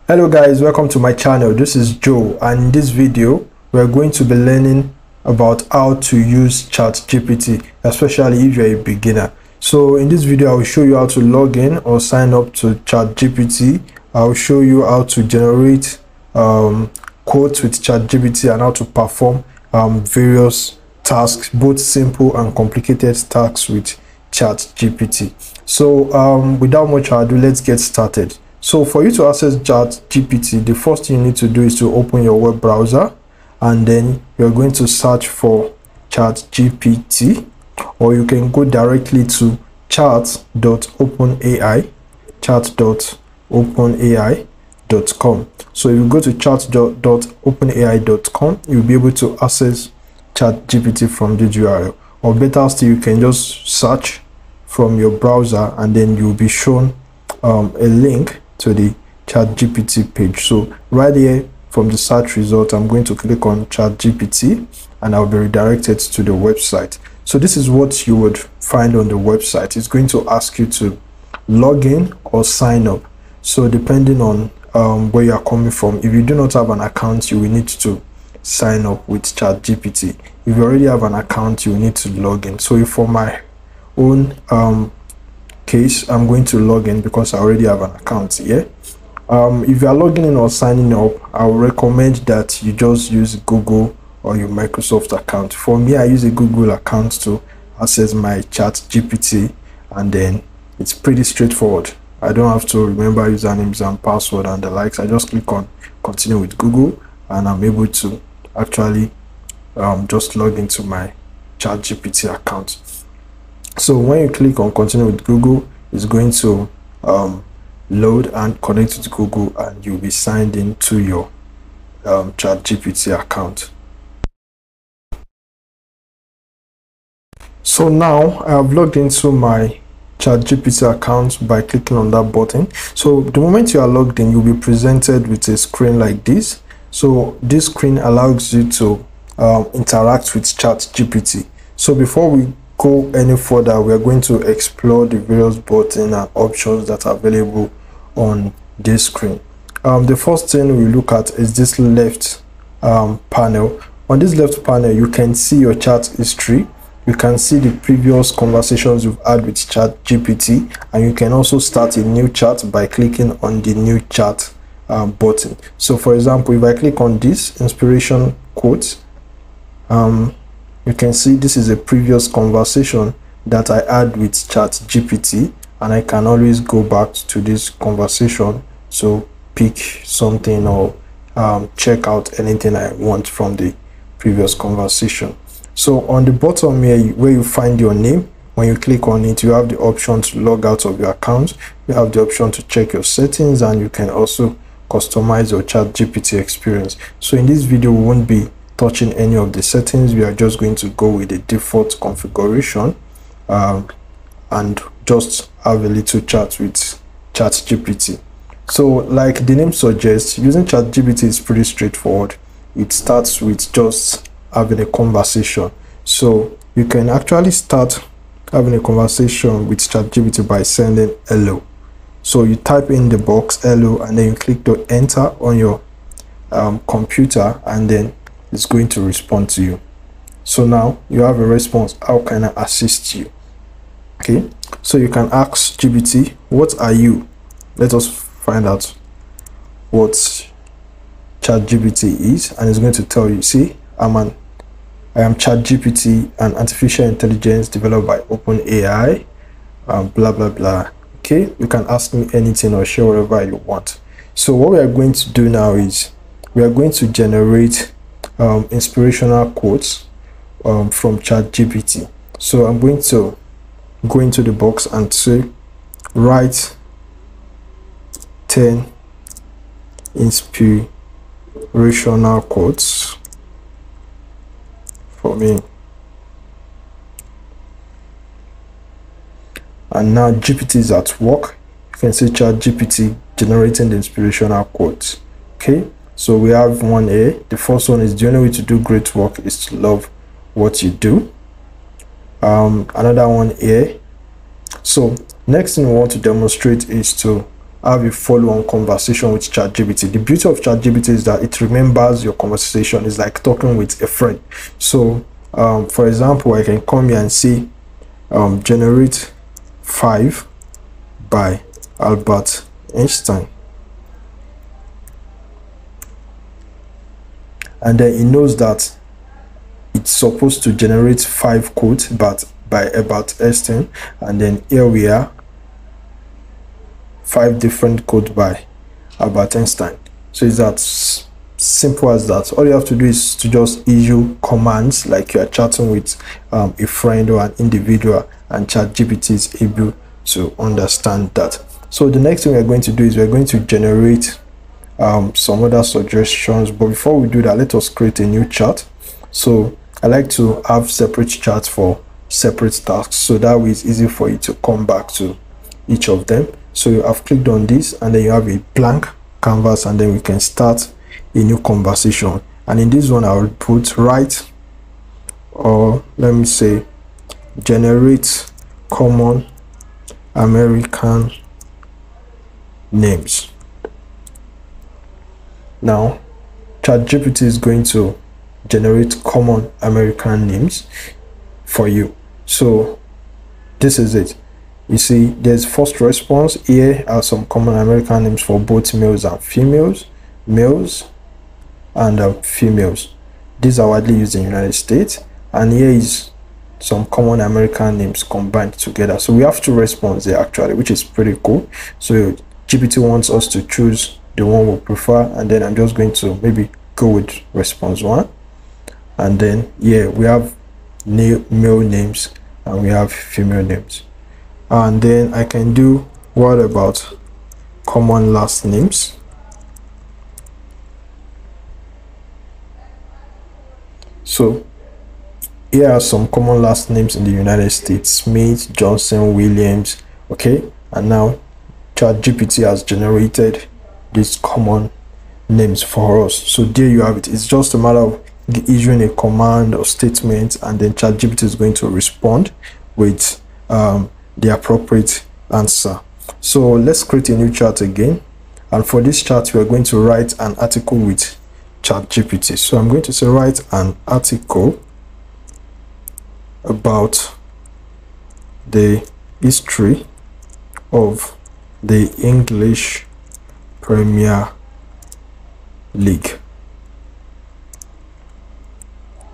Hello guys, welcome to my channel. This is Joe, and in this video we're going to be learning about how to use ChatGPT, especially if you're a beginner. So in this video I will show you how to log in or sign up to ChatGPT. I'll show you how to generate quotes with ChatGPT and how to perform various tasks, both simple and complicated tasks with ChatGPT. So without much ado, let's get started. So for you to access ChatGPT, the first thing you need to do is to open your web browser, and then you're going to search for ChatGPT, or you can go directly to chat.openai.com. So if you go to chat.openai.com, you'll be able to access ChatGPT from the URL, or better still, you can just search from your browser and then you'll be shown a link to the ChatGPT page. So right here from the search result, I'm going to click on ChatGPT and I'll be redirected to the website. So this is what you would find on the website. It's going to ask you to log in or sign up. So depending on where you are coming from, if you do not have an account, you will need to sign up with ChatGPT. If you already have an account, you will need to log in. So for my own case, I'm going to log in because I already have an account here. If you are logging in or signing up, I would recommend that you just use Google or your Microsoft account. For me, I use a Google account to access my ChatGPT, and then it's pretty straightforward. I don't have to remember usernames and password and the likes. I just click on continue with Google and I'm able to actually just log into my ChatGPT account. So when you click on continue with Google, it's going to load and connect with Google, and you'll be signed into your ChatGPT account. So now I have logged into my ChatGPT account by clicking on that button. So the moment you are logged in, you'll be presented with a screen like this. So this screen allows you to interact with ChatGPT. So before we go any further, we are going to explore the various buttons and options that are available on this screen. The first thing we look at is this left panel. On this left panel, you can see your chat history. You can see the previous conversations you've had with ChatGPT, and you can also start a new chat by clicking on the new chat button. So for example, if I click on this inspiration quote, you can see this is a previous conversation that I had with ChatGPT, and I can always go back to this conversation to pick something or check out anything I want from the previous conversation. So on the bottom here where you find your name, when you click on it, you have the option to log out of your account. You have the option to check your settings, and you can also customize your ChatGPT experience. So in this video, we won't be touching any of the settings. We are just going to go with the default configuration and just have a little chat with ChatGPT. So like the name suggests, using ChatGPT is pretty straightforward. It starts with just having a conversation. So you can actually start having a conversation with ChatGPT by sending hello. So you type in the box hello, and then you click to enter on your computer, and then it's going to respond to you. So now you have a response. How can I assist you? Okay, so you can ask GPT, what are you? Let us find out what ChatGPT is, and it's going to tell you. See, I am ChatGPT, an artificial intelligence developed by OpenAI, blah blah blah. Okay, you can ask me anything or share whatever you want. So what we are going to do now is we are going to generate inspirational quotes from ChatGPT. So I'm going to go into the box and say write 10 inspirational quotes for me. And now GPT is at work. You can see ChatGPT generating the inspirational quotes. Okay, so we have one here. The first one is, the only way to do great work is to love what you do. Another one here. So next thing we want to demonstrate is to have a follow-on conversation with ChatGPT. The beauty of ChatGPT is that it remembers your conversation. It's like talking with a friend. So for example, I can come here and say generate 5 by Albert Einstein, and then it knows that it's supposed to generate 5 quotes but by Albert Einstein, and then here we are, 5 different quotes by Albert Einstein. So it's that simple as that. All you have to do is to just issue commands like you are chatting with a friend or an individual, and ChatGPT is able to understand that. So the next thing we're going to do is we're going to generate some other suggestions. But before we do that, let us create a new chat. So I like to have separate chats for separate tasks, so that way it's easy for you to come back to each of them. So you have clicked on this, and then you have a blank canvas, and then we can start a new conversation. And in this one I will put write, or let me say generate common American names. Now ChatGPT is going to generate common American names for you. So this is it. You see, there's first response. Here are some common American names for both males and females, males and females. These are widely used in the United States. And here is some common American names combined together. So we have 2 responses there actually, which is pretty cool. So GPT wants us to choose the one we prefer, and then I'm just going to maybe go with response 1. And then yeah, we have male names and we have female names. And then I can do what about common last names. So here are some common last names in the United States: Smith, Johnson, Williams. Okay, and now ChatGPT has generated these common names for us. So there you have it. It's just a matter of issuing a command or statement, and then ChatGPT is going to respond with the appropriate answer. So let's create a new chat again, and for this chat we are going to write an article with ChatGPT. So I'm going to say write an article about the history of the English Premier League.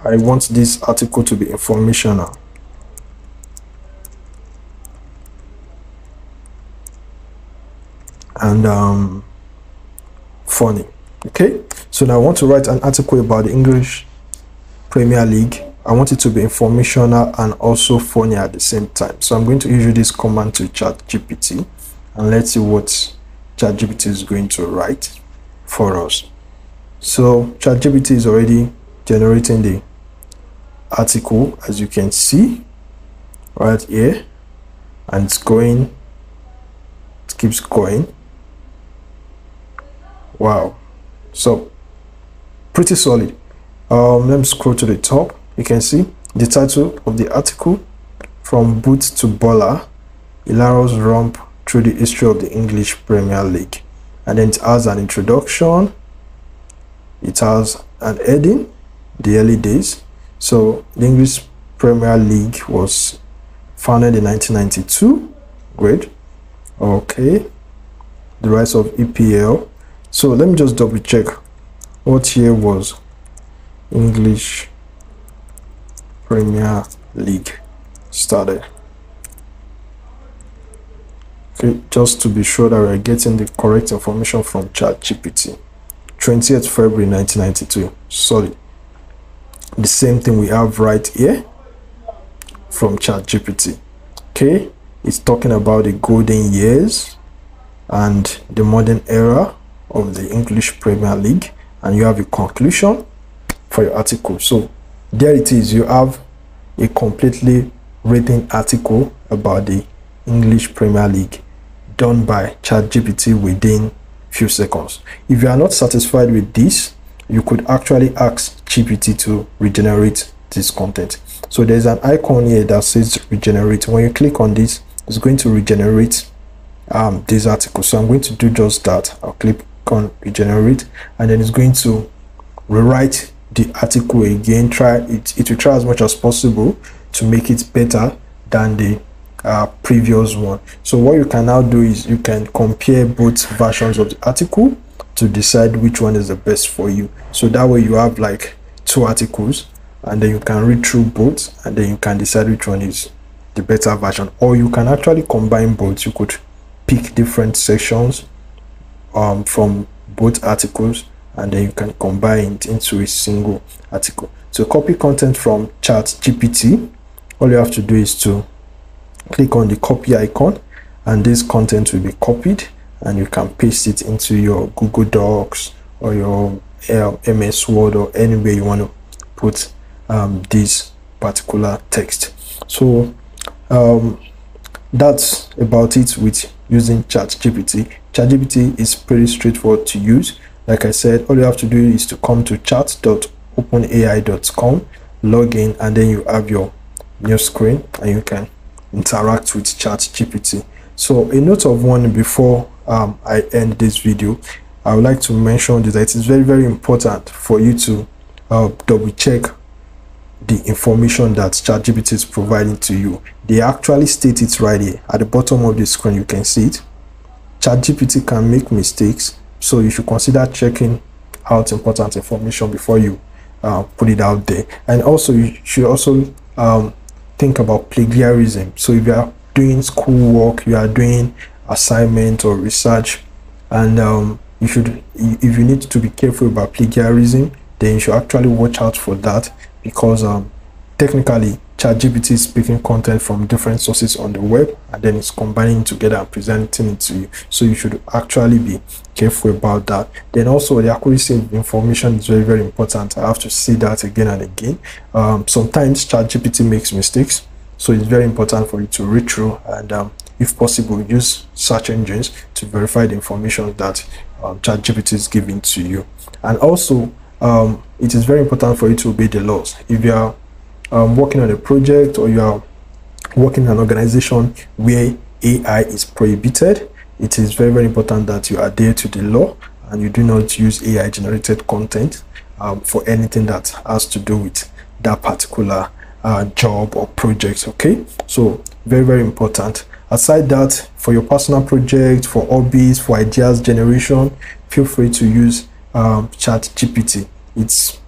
I want this article to be informational and funny. Okay, so now I want to write an article about the English Premier League. I want it to be informational and also funny at the same time. So I'm going to issue this command to ChatGPT, and let's see what ChatGPT is going to write for us. So ChatGPT is already generating the article, as you can see right here, and it's going, it keeps going. Wow, so pretty solid. Let me scroll to the top. You can see the title of the article: From Boot to Baller, hilarious romp through the history of the English Premier League. And then it has an introduction, it has an heading, the early days. So the English Premier League was founded in 1992. Great. Okay, the rise of EPL. So let me just double check what year was English Premier League started. Okay, just to be sure that we're getting the correct information from ChatGPT. 20th February 1992. Solid. The same thing we have right here from ChatGPT. Okay, it's talking about the golden years and the modern era of the English Premier League, and you have a conclusion for your article. So there it is. You have a completely written article about the English Premier League done by ChatGPT within few seconds. If you are not satisfied with this, you could actually ask GPT to regenerate this content. So there's an icon here that says regenerate. When you click on this, it's going to regenerate this article. So I'm going to do just that. I'll click on regenerate, and then it's going to rewrite the article again. It will try as much as possible to make it better than the previous one. So what you can now do is you can compare both versions of the article to decide which one is the best for you. So that way you have like 2 articles, and then you can read through both, and then you can decide which one is the better version. Or you can actually combine both. You could pick different sections from both articles, and then you can combine it into a single article. To copy content from ChatGPT, all you have to do is to click on the copy icon, and this content will be copied, and you can paste it into your Google Docs or your MS Word or anywhere you want to put this particular text. So that's about it with using ChatGPT. ChatGPT is pretty straightforward to use. Like I said, all you have to do is to come to chat.openai.com, log in, and then you have your new screen, and you can interact with ChatGPT. So a note of warning before I end this video, I would like to mention that it is very, very important for you to double check the information that ChatGPT is providing to you. They actually state it right here at the bottom of the screen. You can see it. ChatGPT can make mistakes, so you should consider checking out important information before you put it out there. And also you should also think about plagiarism. So if you are doing schoolwork, you are doing assignment or research, and if you need to be careful about plagiarism, then you should actually watch out for that, because technically ChatGPT is picking content from different sources on the web, and then it's combining together and presenting it to you. So you should actually be careful about that. Then also the accuracy of information is very, very important. I have to say that again and again. Sometimes ChatGPT makes mistakes, so it's very important for you to read through and if possible use search engines to verify the information that ChatGPT is giving to you. And also it is very important for you to obey the laws. If you are working on a project, or you are working in an organization where AI is prohibited, it is very, very important that you adhere to the law and you do not use AI generated content for anything that has to do with that particular job or project. Okay, so very, very important. Aside that, for your personal project, for hobbies, for ideas generation, feel free to use ChatGPT. It's